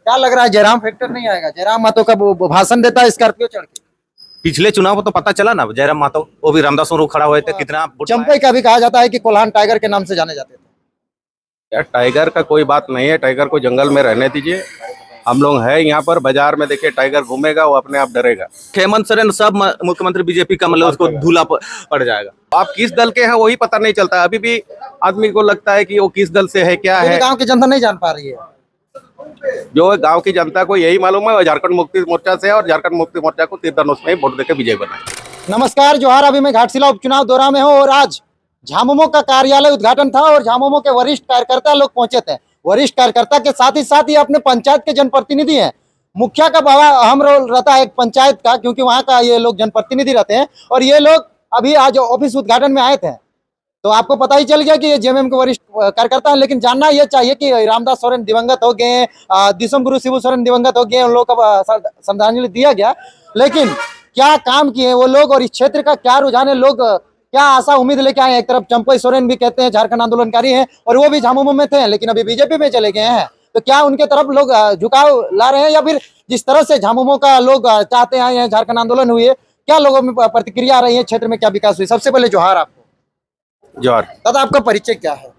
क्या लग रहा है, जयराम फैक्टर नहीं आएगा? जयराम महतो का वो भाषण देता है स्कॉर्पियो चढ़ के। पिछले चुनाव को तो पता चला ना, जयराम महतो वो भी रामदास स्वरूप खड़ा हुए थे, कितना वोट पाए। चंपई का भी कहा जाता है कि कोल्हान टाइगर के नाम से जाने जाते थे। यार टाइगर का कोई बात नहीं है, टाइगर को जंगल में रहने दीजिए। हम लोग हैं यहाँ पर, बाजार में देखिए टाइगर घूमेगा, वो अपने आप डरेगा। हेमंत सोरेन सब मुख्यमंत्री बीजेपी का, मतलब उसको धूला पड़ जाएगा। आप किस दल के हैं वही पता नहीं चलता। अभी भी आदमी को लगता है कि वो किस दल से है, क्या है। गांव की जनता नहीं जान पा रही है। जो गांव की जनता को यही मालूम है वो झारखंड मुक्ति मोर्चा से है, और झारखंड मुक्ति मोर्चा को तीर धनुष में वोट देकर विजय बनाए। नमस्कार, जोहार। अभी मैं घाटशिला उपचुनाव दौरा में हूँ और आज झामुमो का कार्यालय उद्घाटन था और झामुमो के वरिष्ठ कार्यकर्ता लोग पहुंचे थे। वरिष्ठ कार्यकर्ता के साथ ही अपने पंचायत के जनप्रतिनिधि हैं। मुखिया का बड़ा अहम रोल रहता है एक पंचायत का, क्योंकि वहाँ का ये लोग जनप्रतिनिधि रहते हैं। और ये लोग अभी आज ऑफिस उद्घाटन में आए थे, तो आपको पता ही चल गया कि ये जेएमएम के वरिष्ठ कार्यकर्ता हैं। लेकिन जानना ये चाहिए कि रामदास सोरेन दिवंगत हो गए, दिसम गुरु शिबू सोरेन दिवंगत हो गए, उन लोगों का श्रद्धांजलि दिया गया, लेकिन क्या काम किए वो लोग और इस क्षेत्र का क्या रुझान है, लोग क्या आशा उम्मीद लेके आए। एक तरफ चंपई सोरेन भी कहते हैं झारखंड आंदोलनकारी हैं और वो भी झामुमो में थे, लेकिन अभी बीजेपी में चले गए हैं। तो क्या उनके तरफ लोग झुकाव ला रहे हैं, या फिर जिस तरह से झामुमो का लोग चाहते आए हैं झारखंड आंदोलन हुई है, क्या लोगों में प्रतिक्रिया आ रही है, क्षेत्र में क्या विकास हुई? सबसे पहले जोहार आपको। जोहार। दादा, आपका परिचय क्या है?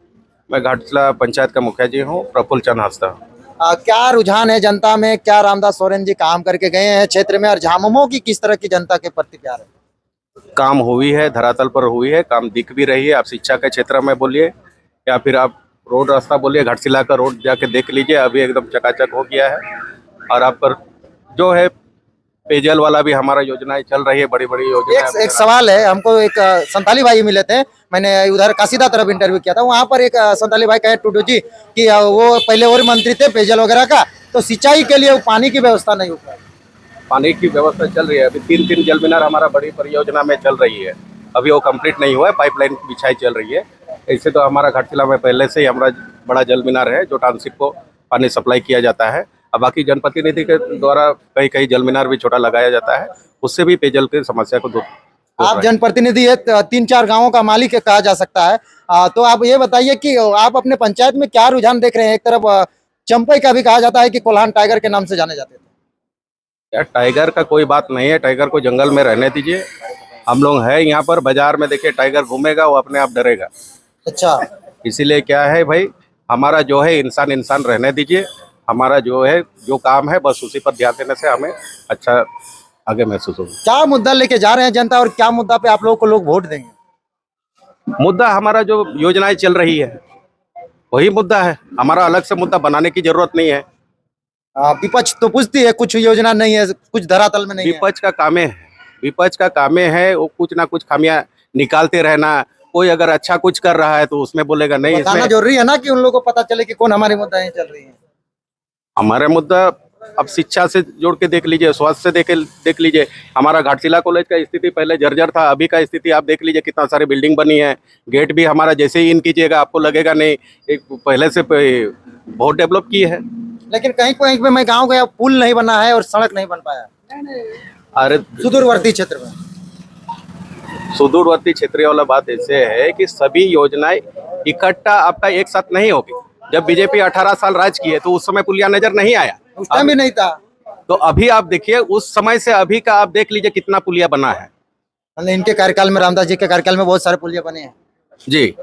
मैं घाटशिला पंचायत का मुखिया जी हूँ, प्रफुल्ल चंद हांसदा। क्या रुझान है जनता में? क्या रामदास सोरेन जी काम करके गए हैं क्षेत्र में, और झामुमो की किस तरह की जनता के प्रति प्यार है? काम हुई है, धरातल पर हुई है, काम दिख भी रही है। आप शिक्षा के क्षेत्र में बोलिए या फिर आप रोड रास्ता बोलिए, घाटशिला का रोड जाके देख लीजिए, अभी एकदम चकाचक हो गया है। और आप पर जो है पेयजल वाला भी हमारा योजनाएं चल रही है, बड़ी बड़ी योजना। एक सवाल है, हमको एक संताली भाई मिले थे, मैंने उधर काशीदा तरफ इंटरव्यू किया था, वहाँ पर एक संताली भाई कहे टूडू जी कि वो पहले और मंत्री थे पेयजल वगैरह का, तो सिंचाई के लिए पानी की व्यवस्था नहीं हो पाई। पानी की व्यवस्था चल रही है, अभी 3 जल मीनार हमारा बड़ी परियोजना में चल रही है, अभी वो कंप्लीट नहीं हुआ है, पाइपलाइन बिछाई चल रही है। ऐसे तो हमारा घाटशिला में पहले से ही हमारा बड़ा जल मीनार है जो टाउनशिप को पानी सप्लाई किया जाता है। अब बाकी जनप्रतिनिधि के द्वारा कई कई जल मीनार भी छोटा लगाया जाता है, उससे भी पेयजल की समस्या को दूर। आप जनप्रतिनिधि है, 3-4 गांवों का मालिक कहा जा सकता है, तो आप ये बताइए कि आप अपने पंचायत में क्या रुझान देख रहे हैं? एक तरफ चंपई का भी कहा जाता है कि कोल्हान टाइगर के नाम से जाने जाते थे। यार टाइगर का कोई बात नहीं है, टाइगर को जंगल में रहने दीजिए। हम लोग हैं यहाँ पर, बाजार में देखिए टाइगर घूमेगा, वो अपने आप डरेगा। अच्छा, इसीलिए क्या है भाई, हमारा जो है इंसान इंसान रहने दीजिए। हमारा जो है जो काम है बस उसी पर ध्यान देने से हमें अच्छा आगे महसूस होगा। क्या मुद्दा लेके जा रहे हैं जनता, और क्या मुद्दा पे आप लोगों को लोग वोट देंगे? मुद्दा हमारा जो योजनाएं चल रही है वही मुद्दा है, हमारा अलग से मुद्दा बनाने की जरूरत नहीं है। विपक्ष तो पूछती है कुछ योजना नहीं है, कुछ धरातल में नहीं है। विपक्ष का काम है वो कुछ ना कुछ खामियां निकालते रहना। कोई अगर अच्छा कुछ कर रहा है तो उसमें बोलेगा नहीं, बताना जरूरी है ना कि उन लोगों को पता चले कि कौन हमारी मुद्दाएं चल रही हैं। हमारे मुद्दा अब शिक्षा से जोड़ के देख लीजिए, स्वास्थ्य से देख लीजिए। हमारा घाटशिला कॉलेज का स्थिति पहले जर्जर था, अभी का स्थिति आप देख लीजिए, कितना सारी बिल्डिंग बनी है। गेट भी हमारा जैसे ही इन कीजिएगा आपको लगेगा नहीं एक पहले से बहुत डेवलप की है। लेकिन कहीं कहीं पे मैं गांव गया, पुल नहीं बना है और सड़क नहीं बन पाया। अरे सुदूरवर्ती क्षेत्र में, सुदूरवर्ती क्षेत्रीय वाला बात ऐसे है कि सभी योजनाएं इकट्ठा आपका एक साथ नहीं होगी। जब बीजेपी 18 साल राज की है तो उस समय पुलिया नजर नहीं आया, उस टाइम भी नहीं था। तो अभी आप देखिए उस समय से अभी का आप देख लीजिए कितना पुलिया बना है। इनके कार्यकाल में, रामदास जी के कार्यकाल में बहुत सारे पुलिया बने हैं जी।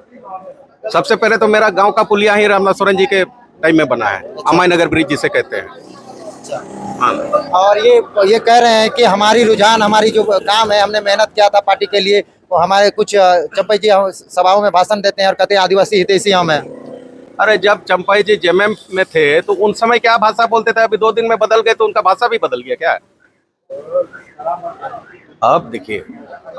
सबसे पहले तो मेरा गांव का पुलिया ही रामदास सोरेन जी के टाइम में बना है, अमाय नगर ब्रिज जिसे कहते हैं। हाँ। और ये कह रहे हैं कि हमारी रुझान, हमारी जो काम है, हमने मेहनत किया था पार्टी के लिए, वो हमारे कुछ चंपई जी सभाओं में भाषण देते हैं और कहते हैं आदिवासी हितैषी हम हैं। अरे जब चंपई जी जेएमएम में थे तो उन समय क्या भाषा बोलते थे, अभी 2 दिन में बदल गए तो उनका भाषा भी बदल गया क्या? अब देखिए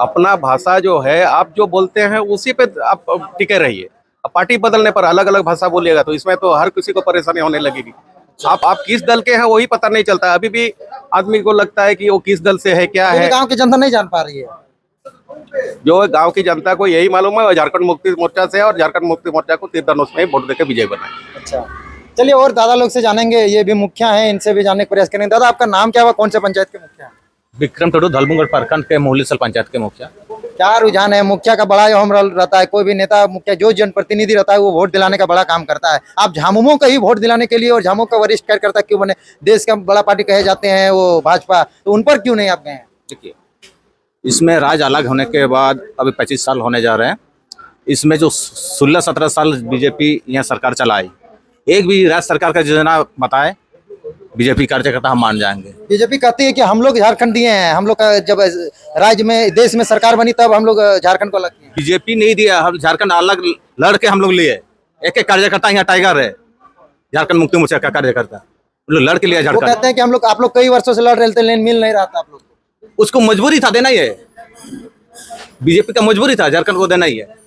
अपना भाषा जो है आप जो बोलते हैं उसी पे आप टिके रहिए। अब पार्टी बदलने पर अलग अलग भाषा बोलिएगा तो इसमें तो हर किसी को परेशानी होने लगेगी। आप किस दल के हैं वही पता नहीं चलता। अभी भी आदमी को लगता है कि वो किस दल से है, क्या है। गांव की जनता नहीं जान पा रही है। जो गांव की जनता को यही मालूम है वो झारखंड मुक्ति मोर्चा से है, और झारखंड मुक्ति मोर्चा को तीर धनुष में वोट देकर विजय बनाए। अच्छा, चलिए और दादा लोग से जानेंगे, ये भी मुखिया हैं, इनसे भी जानने का प्रयास करेंगे। दादा, आपका नाम क्या हुआ, कौन से पंचायत के मुखिया हैं? विक्रम टोडू, धलमुगढ़ प्रखंड के मोहलीसल पंचायत के मुखिया। क्या रुझान है? मुखिया का बड़ा अहम रोल रहता है, कोई भी नेता मुखिया जो जनप्रतिनिधि रहता है वो वोट दिलाने का बड़ा काम करता है। आप झामुमो का ही वोट दिलाने के लिए और झामुमो का वरिष्ठ कार्यकर्ता क्यों बने? देश का बड़ा पार्टी कहे जाते हैं वो भाजपा, तो उन पर क्यों नहीं आप गए हैं? देखिए, इसमें राज अलग होने के बाद अभी 25 साल होने जा रहे हैं। इसमें जो 16-17 साल बीजेपी यहाँ सरकार चलाई, एक भी राज्य सरकार का योजना बताए बीजेपी कार्यकर्ता हम मान जाएंगे। बीजेपी कहती है कि हम लोग झारखंड दिए हैं, हम लोग का जब राज्य में देश में सरकार बनी तब हम लोग झारखंड को अलग किए। बीजेपी नहीं दिया, हम झारखंड अलग लड़ के हम लोग लिए। एक एक कार्यकर्ता यहाँ टाइगर है, झारखंड मुक्ति मोर्चा का कार्यकर्ता, वो लोग लड़ के लिया वो झारखंड। कहते हैं कि हम लोग आप लोग कई वर्षों से लड़ रहे थे लेकिन मिल नहीं रहा था आप लोग को। उसको मजबूरी था देना ही है, बीजेपी का मजबूरी था झारखंड को देना ही है।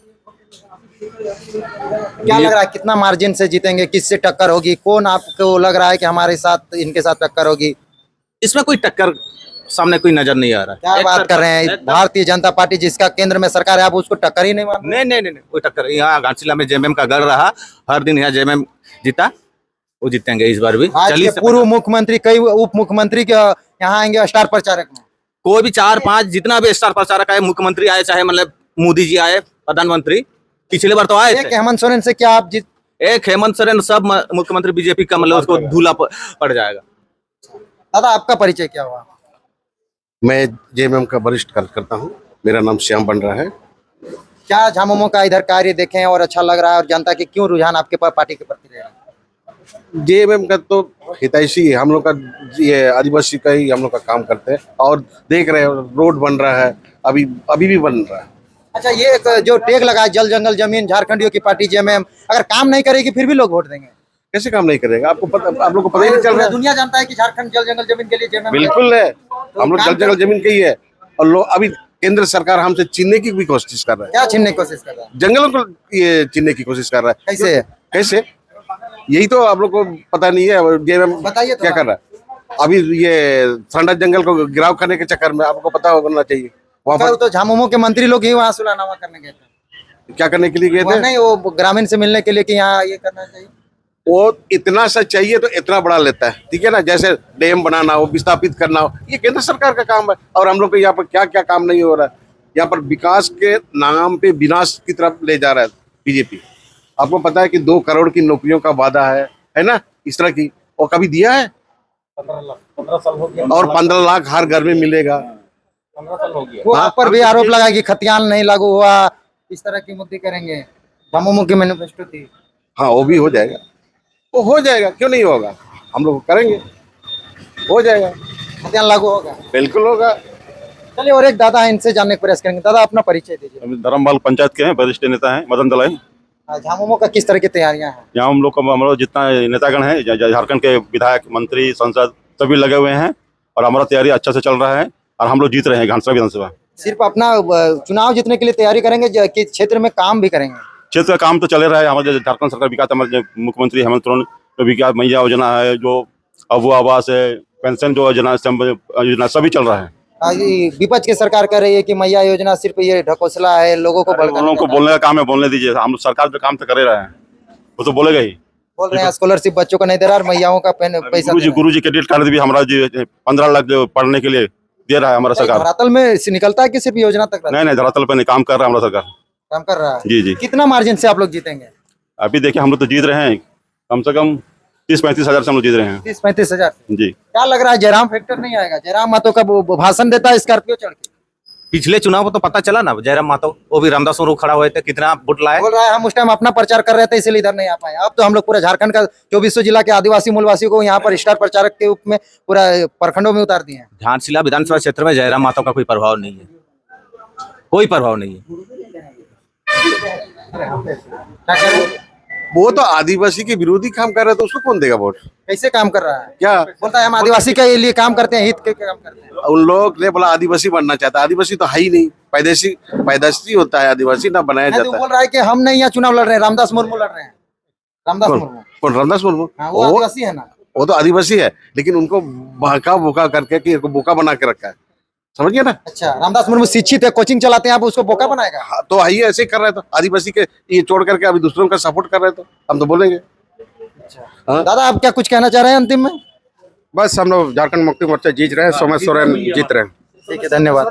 क्या लग रहा है कितना मार्जिन से जीतेंगे, किससे टक्कर होगी, कौन आपको लग रहा है कि हमारे साथ इनके साथ टक्कर होगी? इसमें कोई टक्कर सामने कोई नजर नहीं आ रहा। क्या बात कर रहे हैं? भारतीय जनता पार्टी जिसका केंद्र में सरकार है, आप उसको टक्कर ही नहीं मान रहे? नहीं, कोई टक्कर। यहाँ घाटशिला में जेएमएम का गढ़ रहा, हर दिन यहाँ जेएमएम जीता, वो जीतेंगे इस बार भी। आज के पूर्व मुख्यमंत्री कई उप मुख्यमंत्री के यहाँ आएंगे स्टार प्रचारक में। कोई भी 4-5 जितना भी स्टार प्रचारक आए, मुख्यमंत्री आए, चाहे मतलब मोदी जी आए, प्रधानमंत्री पिछले बार तो आए थे। हेमंत सोरेन से क्या आप जीत? एक हेमंत सोरेन, सब मुख्यमंत्री बीजेपी का मतलब उसको धूला पड़ जाएगा। दादा आपका परिचय क्या हुआ? मैं जेएमएम का वरिष्ठ कार्यकर्ता हूँ। मेरा नाम श्याम बन रहा है। क्या झामुमो का इधर कार्य देखें और अच्छा लग रहा है, और जनता के क्यों रुझान आपके पास पार्टी के प्रति रहे? जेएमएम का तो हितैषी है, हम लोग का ये आदिवासी का ही हम लोग का काम करते हैं और देख रहे हैं रोड बन रहा है, अभी भी बन रहा है। अच्छा, ये एक जो टेग लगा है जल जंगल जमीन, झारखंडियों की पार्टी जेएमएम अगर काम नहीं करेगी फिर भी लोग वोट देंगे? कैसे काम नहीं करेगा? आपको पता, आप लोग को पता ही नहीं चल रहा है? दुनिया जानता है कि झारखंड जल जंगल जमीन के लिए जेएमएम बिल्कुल है, हम लोग जल जंगल जमीन के ही है। और लोग अभी केंद्र सरकार हमसे छीनने की भी कोशिश कर रहा है। क्या छीनने की कोशिश कर रहा है? जंगलों को ये छीनने की कोशिश कर रहा है। कैसे? कैसे? यही तो आप लोग को पता नहीं है। जेएमएम बताइए तो क्या कर रहा है? अभी ये ठंडा जंगल को गिराव करने के चक्कर में आपको पता होना चाहिए। वहाँ पर तो झामुमो के मंत्री लोग ही वहाँ सुलहनामा करने गए थे। क्या करने के लिए गए वहाँ थे? नहीं, वो ग्रामीण से मिलने के लिए कि यहाँ ये करना चाहिए। वो इतना सा चाहिए तो इतना बड़ा लेता है, ठीक है ना? जैसे डैम बनाना हो, विस्थापित करना हो, ये केंद्र सरकार का काम है। और हम लोग को यहाँ पर क्या क्या काम नहीं हो रहा है। यहाँ पर विकास के नाम पे विनाश की तरफ ले जा रहा है बीजेपी। आपको पता है कि 2 करोड़ की नौकरियों का वादा है ना, इस तरह की, और कभी दिया है? 15 साल हो गया। और 15 लाख हर घर में मिलेगा। 15 साल हो गया। वो आप पर भी आरोप लगा कि खतियान नहीं लागू हुआ, इस तरह की मुद्दे करेंगे। झामुमो की मैनिफेस्टो थी। हाँ, वो भी हो जाएगा, वो हो जाएगा, क्यों नहीं होगा? हम लोग करेंगे, हो जाएगा, खतियान लागू होगा, बिल्कुल होगा। चलिए और एक दादा है, इनसे जानने का प्रयास करेंगे। दादा अपना परिचय दीजिए। अभी धर्मपाल पंचायत के हैं, वरिष्ठ नेता हैं, मदन दलाई। झामुमो का किस तरह की तैयारियां हैं? यहाँ हम लोग का हमारा जितना नेतागण है, झारखंड के विधायक, मंत्री, सांसद सभी लगे हुए हैं और हमारा तैयारी अच्छा से चल रहा है और हम लोग जीत रहे हैं घाटशिला विधानसभा। सिर्फ अपना चुनाव जीतने के लिए तैयारी करेंगे कि क्षेत्र में काम भी करेंगे? क्षेत्र का काम तो चले रहा है। हमारे झारखंड सरकार विकास, हमारे मुख्यमंत्री हेमंत सोरेन जो विकास मैया योजना है, जो अबू आवास है, पेंशन जो योजना सभी चल रहा है। विपक्ष की सरकार कह रही है कि मैया योजना सिर्फ ये ढकोसला है, लोगों को लोगों को बोलने का काम है, बोलने दीजिए। हम सरकार जो काम तो करे रहे हैं वो तो बोलेगा ही। बोल रहे हैं स्कॉलरशिप बच्चों को नहीं दे रहा और मैयाओं का पैसा गुरुजी क्रेडिट कार्ड भी हमारा जी 15 लाख जो पढ़ने के लिए दे रहा है हमारा सरकार। धरातल में निकलता है कि सिर्फ योजना तक रहता है? नहीं, धरातल पे नहीं काम कर रहा है हमारा सरकार। काम कर रहा है। जी। कितना मार्जिन से आप लोग जीतेंगे? अभी देखिए, हम लोग तो जीत रहे हैं कम से कम 30-35 हजार से हम लोग जीत रहे हैं। 30-35 हजार। जी। क्या लग रहा है जयराम फैक्टर नहीं आएगा? जयराम महतो का भाषण देता है स्कॉर्पियो चढ़ के। पिछले चुनाव को तो पता चला ना, जयराम महतो वो भी रामदास मुर्मू खड़ा हुए थे, कितना वोट लाए। बोल रहा है हम उस टाइम अपना प्रचार कर रहे थे इसलिए इधर नहीं आ पाए। अब तो हम लोग पूरा झारखंड का 24 जिला के आदिवासी मूलवासियों को यहाँ पर स्टार प्रचारक के रूप में पूरा प्रखंडों में उतार दिए हैं। घाटशिला विधानसभा क्षेत्र में जयराम महतो का कोई प्रभाव नहीं है, कोई प्रभाव नहीं है। क्या करें? वो तो आदिवासी के विरोधी काम कर रहा है, तो उसको कौन देगा वोट? कैसे काम कर रहा है? क्या बोलता है हम आदिवासी के लिए काम करते हैं, हित के काम करते हैं। उन लोग ने बोला आदिवासी बनना चाहता है। आदिवासी तो है ही नहीं, पैदाइशी होता है आदिवासी, ना बनाया नहीं तो जाता बोल रहा है कि हम नहीं यहाँ चुनाव लड़ रहे हैं, रामदास मुर्मू लड़ रहे हैं। रामदास है। मुर्मू, कौन? रामदास मुर्मू? हाँ, वो आदिवासी है ना। वो तो आदिवासी है, लेकिन उनको बहका बोका करके कि बोका बना के रखा है, समझिए ना। अच्छा, रामदास मुर्मू शिक्षित है, कोचिंग चलाते हैं, आप उसको बोका बनाएगा? हाँ, तो है ही, ऐसे ही कर रहे, तो आदिवासी के ये छोड़ करके अभी दूसरों का सपोर्ट कर रहे, तो हम तो बोलेंगे। हाँ? दादा आप क्या कुछ कहना चाह रहे हैं अंतिम में? बस हम लोग झारखंड मुक्ति मोर्चा जीत रहे हैं, सोमेश सोरेन जीत रहे हैं। ठीक है, धन्यवाद।